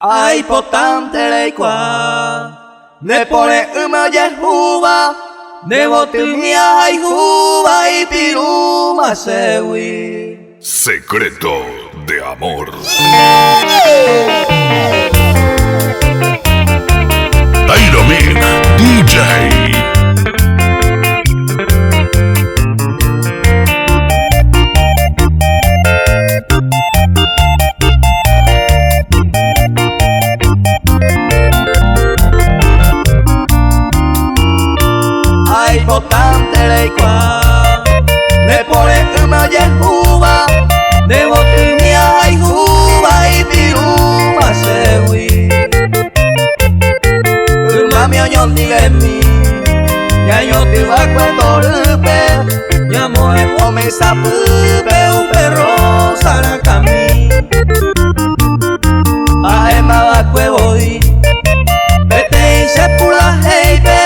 Ai potante leikwa ne pone umaye huba ne botumia ai huba y piruma sewi. Secreto de amor. Airomig DJ. Ai potante leikwa ne pone umaye huba ne botumia ai huba y piruma sewi. Umami onyondi gemi Yañoti bakweto rupe Yamoe ome sapupe upero sarakami Aema bakwe bodi Bete y sepula heipe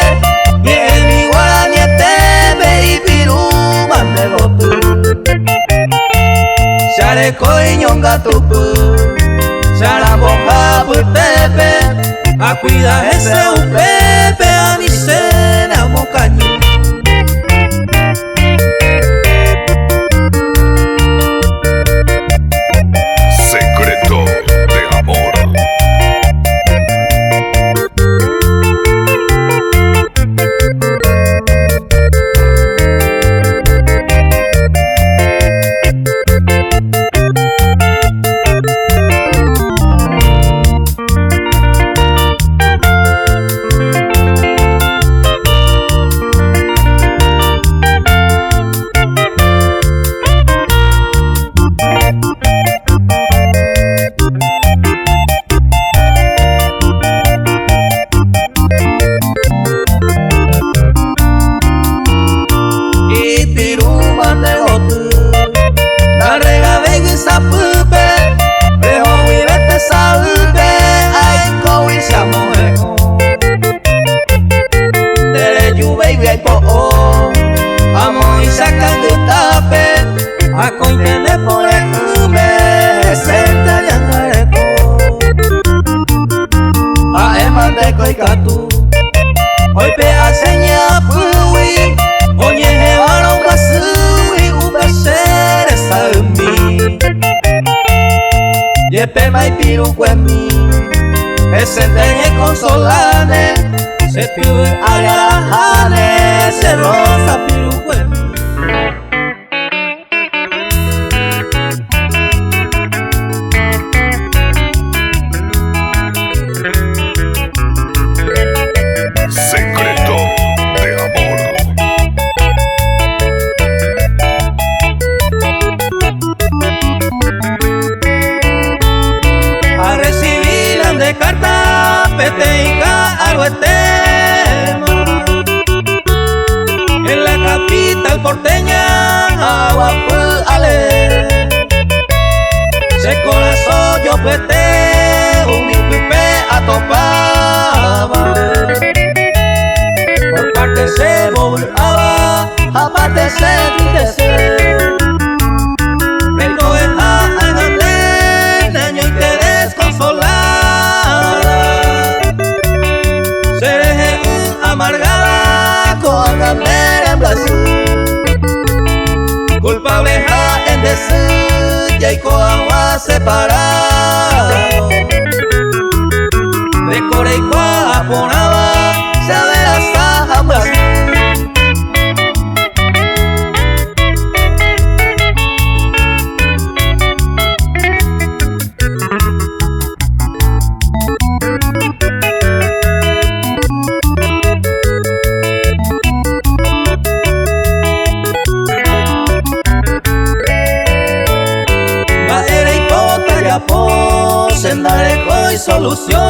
Niemi wara nietebe y piruma me botu Share koi nyonga tupu Shara boja putepe a cuidar ese un pepe a mi cena mocaño. Secreto de amor. Amor y sacan de tape a cointene por el cume senta yangareko a emandeco y catu hoy pe a seña pui oye jebaro basui ubeser esa mi yepe mai piru cuemi esente consolane se piu agarajane se rosa piru cuemi. Secreto de amor. A recibir de carta peteica aruetema en la capital porteña aguapu ale se corazón yo pete un pipe atopaba por parte se volaba aparte se tristece amargada con gamera en Brasil culpable ja en decir y con agua separado de core y coa ponaba se averasa a Brasil. Sendareco y solución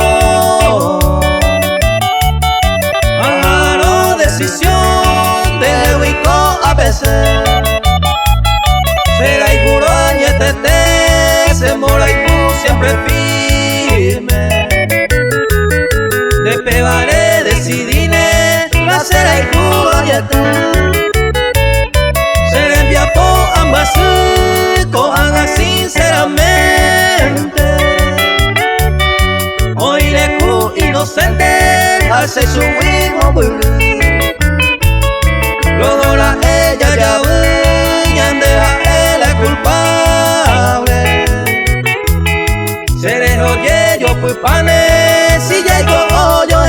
Agarró decisión de Huico a veces será y juro añetete se mora y tú siempre firme de pebaré decidine la será y juro añetete se envía por ambas cojan sinceramente inocente hace su mismo Logra ella ya deja él es culpable. Seré oye yo pues pane si llego yo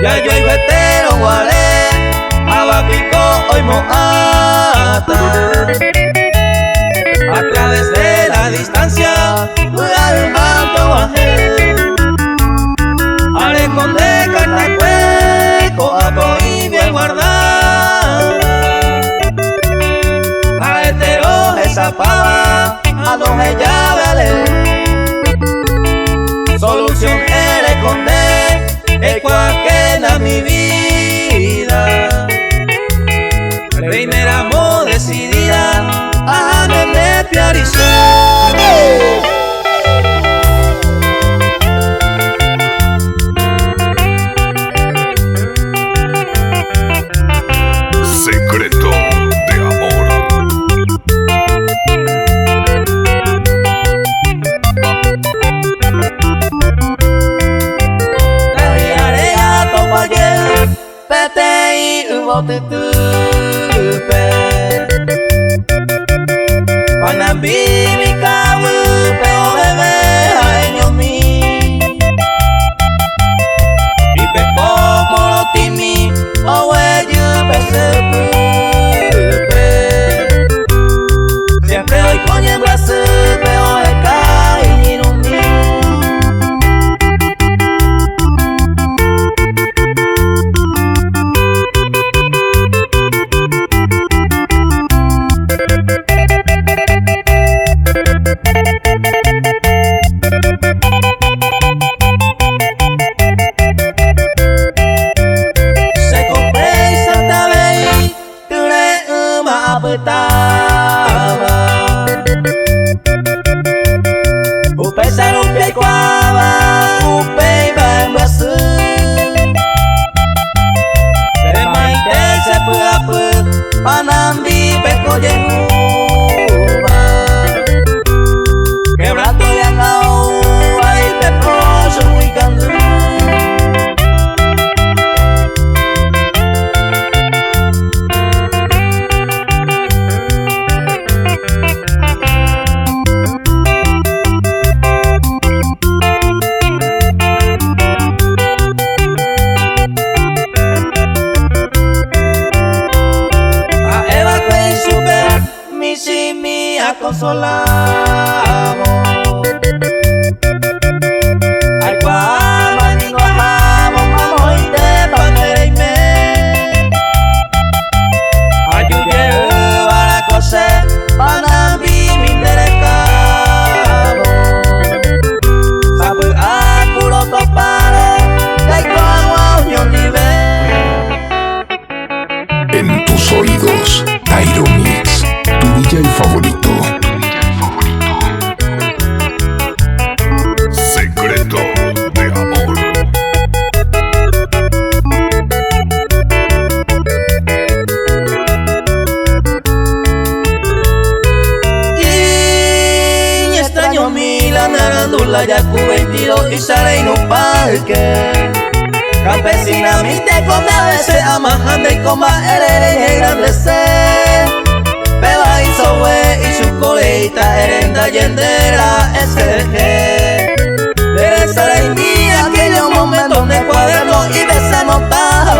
ya yo y vetero guaré, abapico hoy moata. A través de la distancia, al manto bajé. Haré con de cartacueco, apoy bien guardar. A hetero esa pava, a dos ella vale. Solución eres con de cualquiera mi vida. Primer amor decidida a me piarizó. Secreto de amor. Petei uvote tupe Panambi mi kawu peo bebe año mi Ipe pomo lo timi owe yupe sepupe Siempre hoy coñe brazo peo eka y no mi Upe sarumpi ay kuava, upe iba en brasu Bemaite se puapu, panambi peko yehuba Quebrando yang au, ay peko sumuikandu consolamos Ay cuama ni guajamos Mamo y de panera y me Ayuye para coser Panambi mi derecamo Sabu akuro toparo Ay cuama unión nivel En tus oídos, Tyro Mix, tu DJ favorito. Secreto de amor. Y extraño mi la narándula Yacu 22 y Sara en un parque Campesinamente con a veces amajando y coma eres grande Beba y sowe y su coleita herenda yendera SG Debe ser en día aquellos momentos de cuaderno y besemos bajo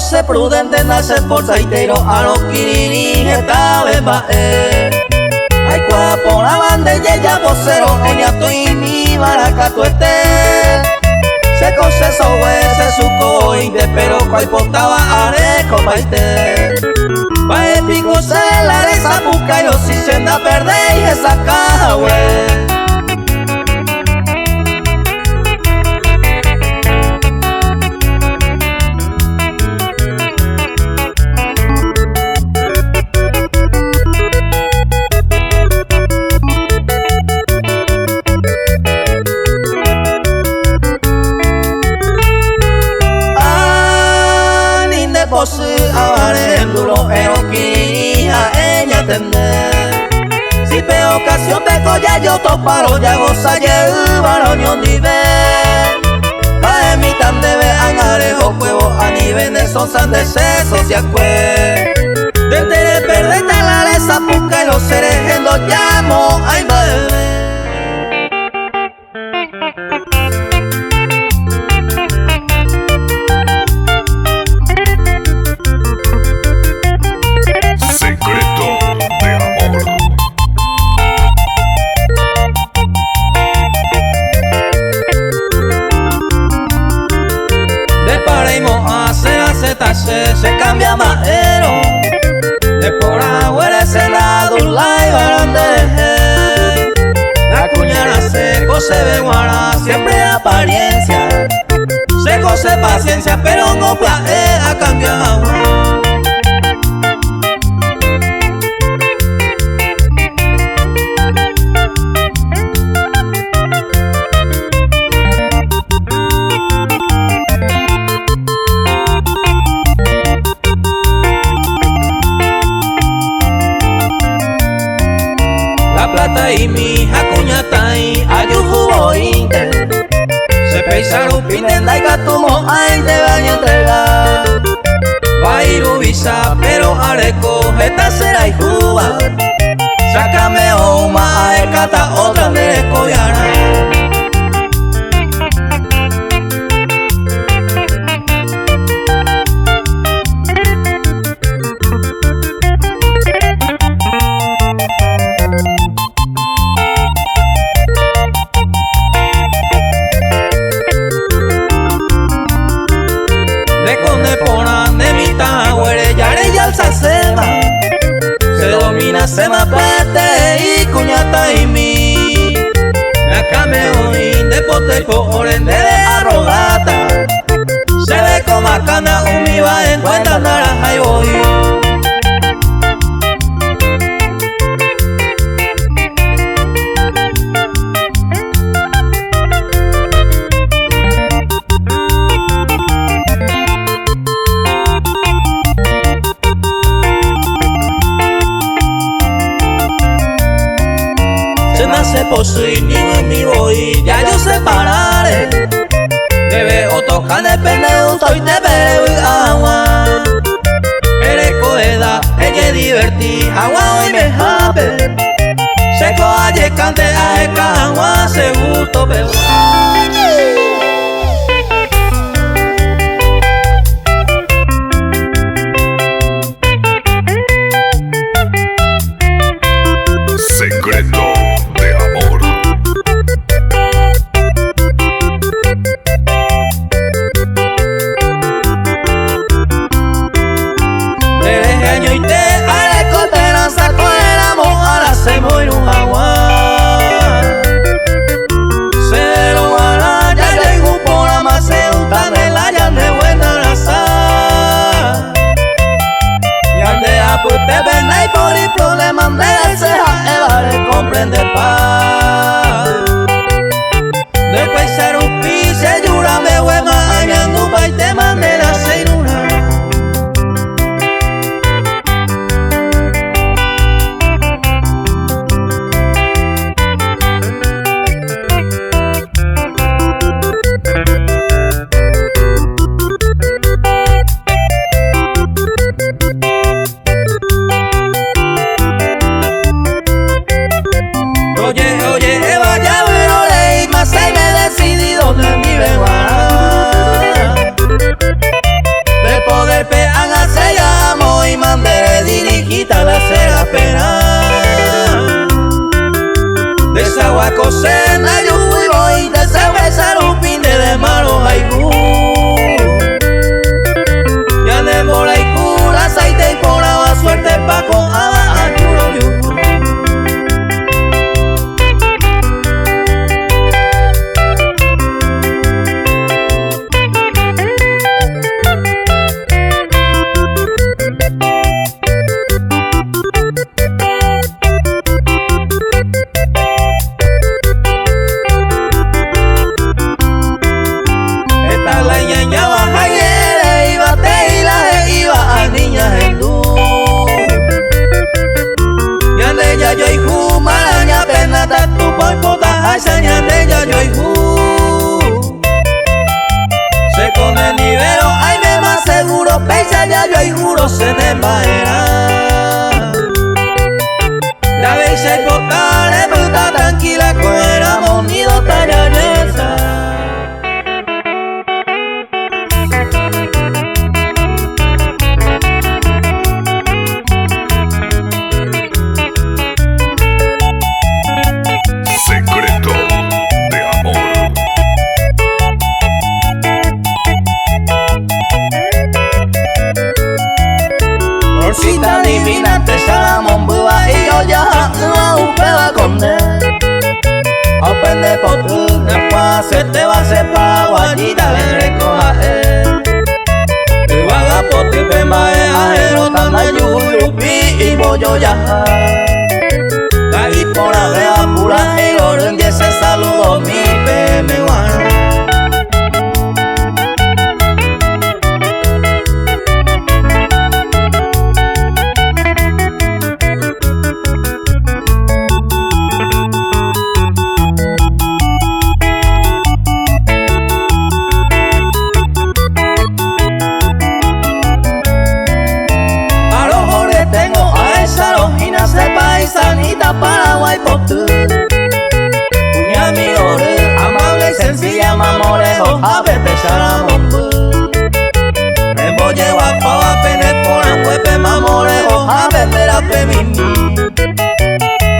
se prudente nace por saitero a los kiriri esta vez va ay cuapo la banda y ella vocero oñato y mi baracato se cose sohuese su coinde pero cual potaba areco paite va el pico se la de esa busca y si se anda perder y esa caja güey. Posi avare duro eroquía ella tender si pe ocasión te colla yo toparo ya goza lleva roño nive pa emitan debe angarejo huevo a nivel de son de sesos y acue desde de perder la lesa puca y los seres lo llamo ay bebé. Secreto de amor. De paraímos a hacer se cambia majero. De por agua se la dula y varón de la cuñara seco se ve guara, siempre apariencia. Seco se paciencia, pero no plae a cambiar. Y mi hija cuñata y ayujo inte se peisaron pinen la gatumo ay te van a entregar va a ir ubisa pero areco esta será y juba sácame uma a cata otra de coyara. Se domina se mapete y cuñata y mi la cameo y de pote por ende de arrogata se ve como cana un va en cuenta naranja y voy. Se posible mi voy ya yo separaré debe o tocar depende un toy de bebé agua eres coeda ella divertí agua y me jabe seco ayer cante a eka agua se gusto bebé. Secreto. Te ven ahí por el problema de se comprende paz. Después ser un pise, yura me huema, añando pa' y te mande la ceiruna. se ne maera. La bella y portale puta tranquila cuera monido tallaresa. Secreto de amor. Rosita divina te salamon bua y yo ya no upeba con él. Opende por tu nepa se te va a ser paraguayita le recoja él. Y vaga por tu pema es ajero tanda yurupi y bollo ya. La guipona vea pura y orden y ese saludo mi peme guana. Sanita Paraguay por tú. Uña mi ore, amable y sencilla mamorejo, a vete charamombu. Me voy a guapa pene por la huepe mamorejo, a vete la pemini.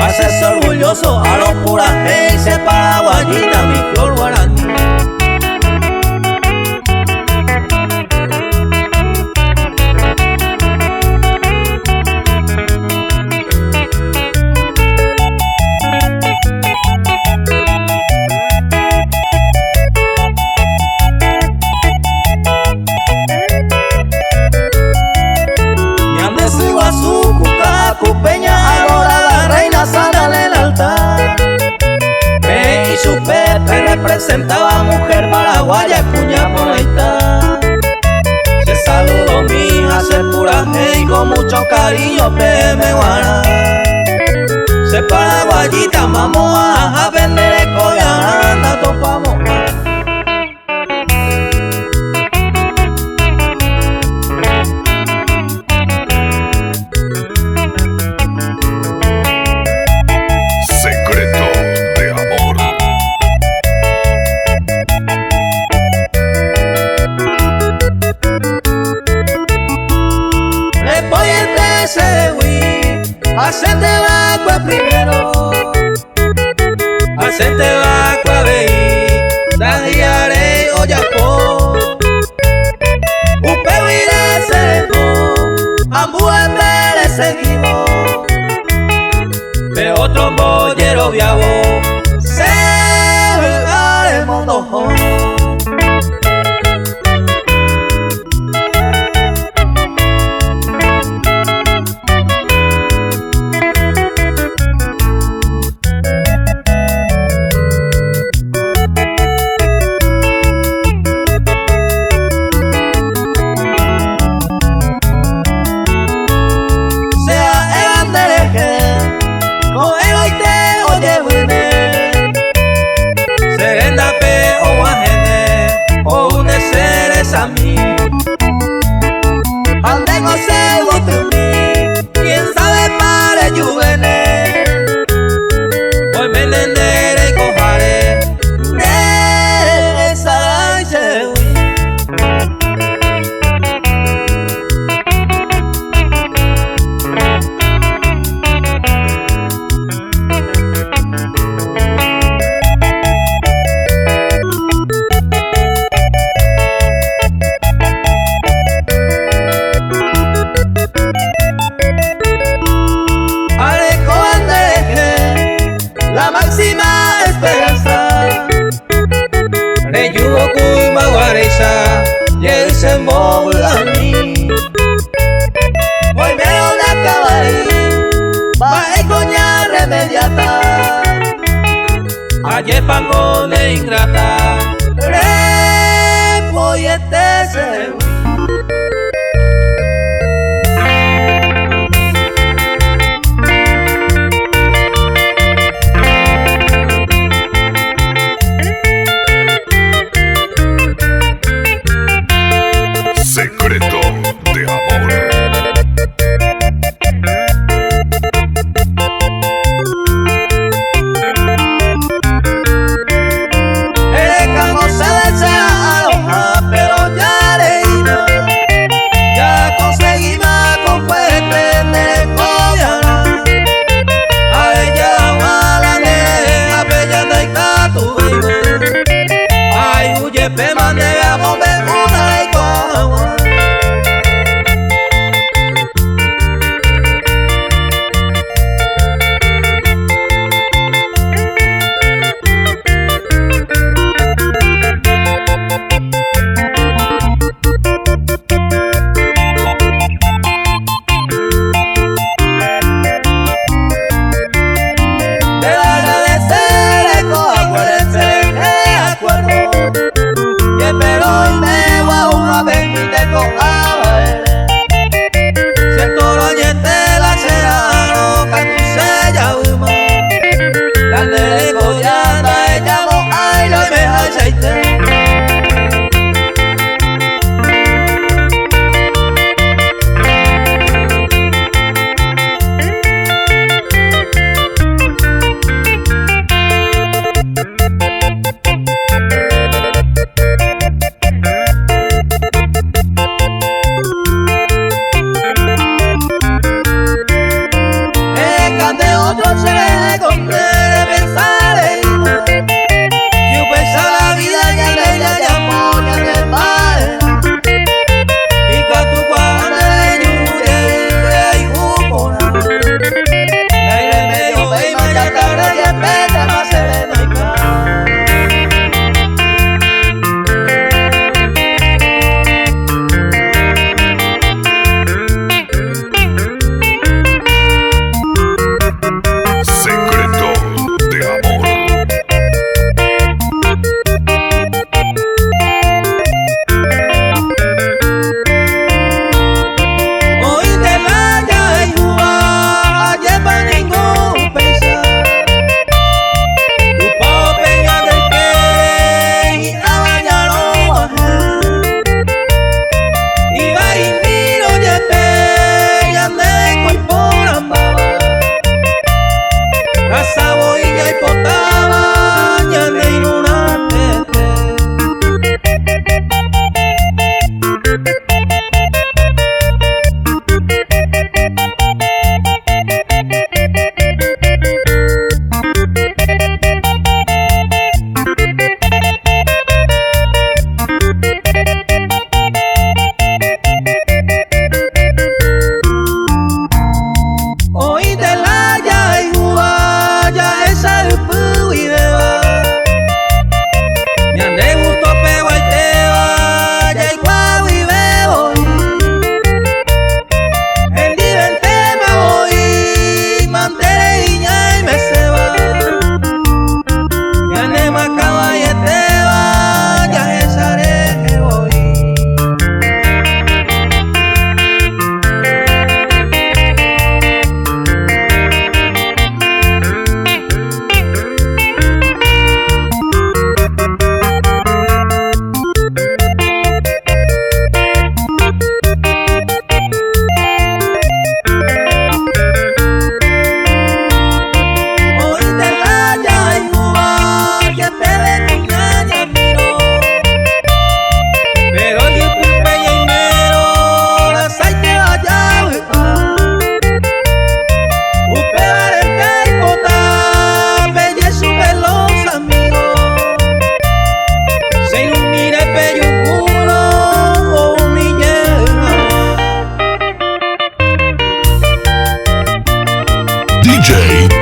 Haces orgulloso a los puras y se paraguayita mi flor guaraní. Cupeña ahora la reina sana en el altar. Y su pepe representaba a mujer paraguaya, cuña por ahí está. Se saludó mi hija, se pura y con mucho cariño peme guana. Se paraguayita, vamos a vender coyana, topamos. Hacete vacua primero, hacete vacua veí, dajiare oyapo, upewire seco, ambuembere seguimos, ve otro bollero viavo, se va el mundo. A mí, ande consejo de mí, quién sabe para juvenil. Hoy me entenderé y cojaré de esa chewi. La máxima esperanza de Yugoku Maguareza y el Sembol a mí. Hoy me una caballería va a coña remediata. Ayer pangone ingrata voy este se. Secreto de amor.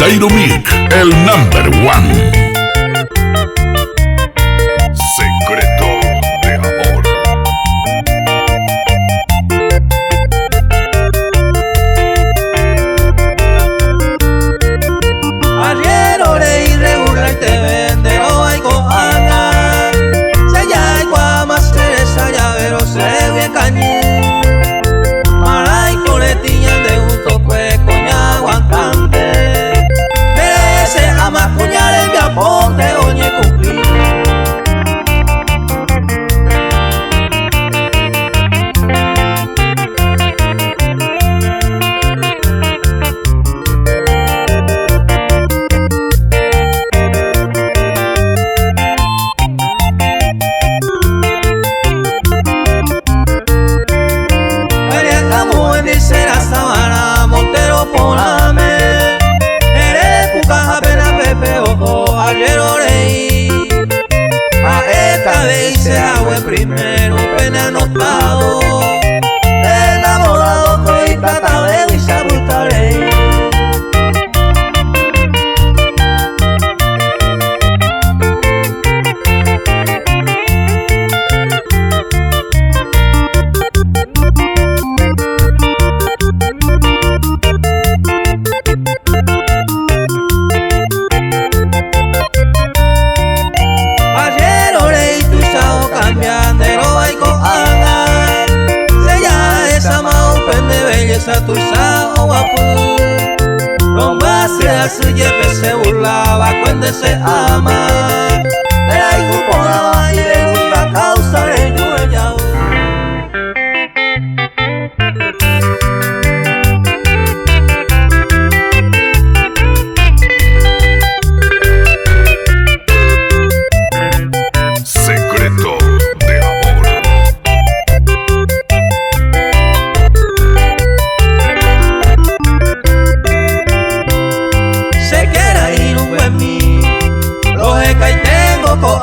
Tairomik, el number one. Secreto de amor. Ayer oré irregular te vende hoy con Ana. Se ya hay guamas Teresa llavero se ve cañí. Maray coletiña de gusto pues coña aguantante. Merece a más puñales de aponte oñe cumplir. Será sabana, Montero poname. Eres puca apenas pepe ojo, ayer oré. A esta vez se hago el primero, pena anotado. Enamorado soy tratado y se abustaré. Tu sao apu Romba se hace yepe se burlaba cuando se ama. De la hijo por la y de una causa de ñuella. Secreto de amor.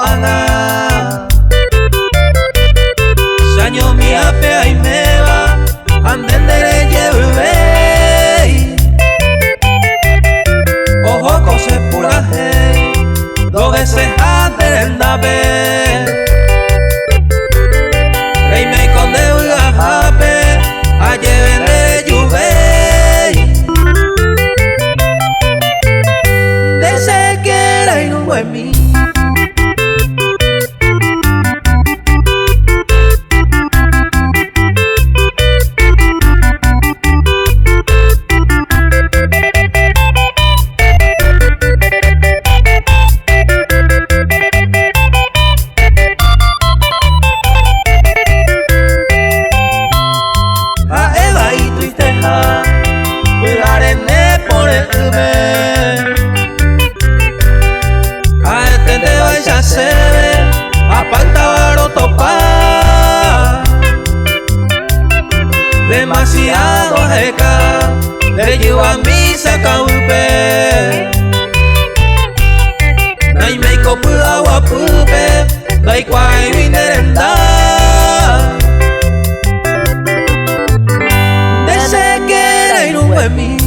Ana Saño mi apea y me va anden de lleve. Ojo con se pura hey, 2 veces antes del nape. Rey me conde uga jape, a lleven de lluve. De se quiera y no fue mí. Demasiado jeca, le llevo a mi sacaulpe. Nay me copu agua pupe, dai quai vinerenda. De se quiera y no fue mí.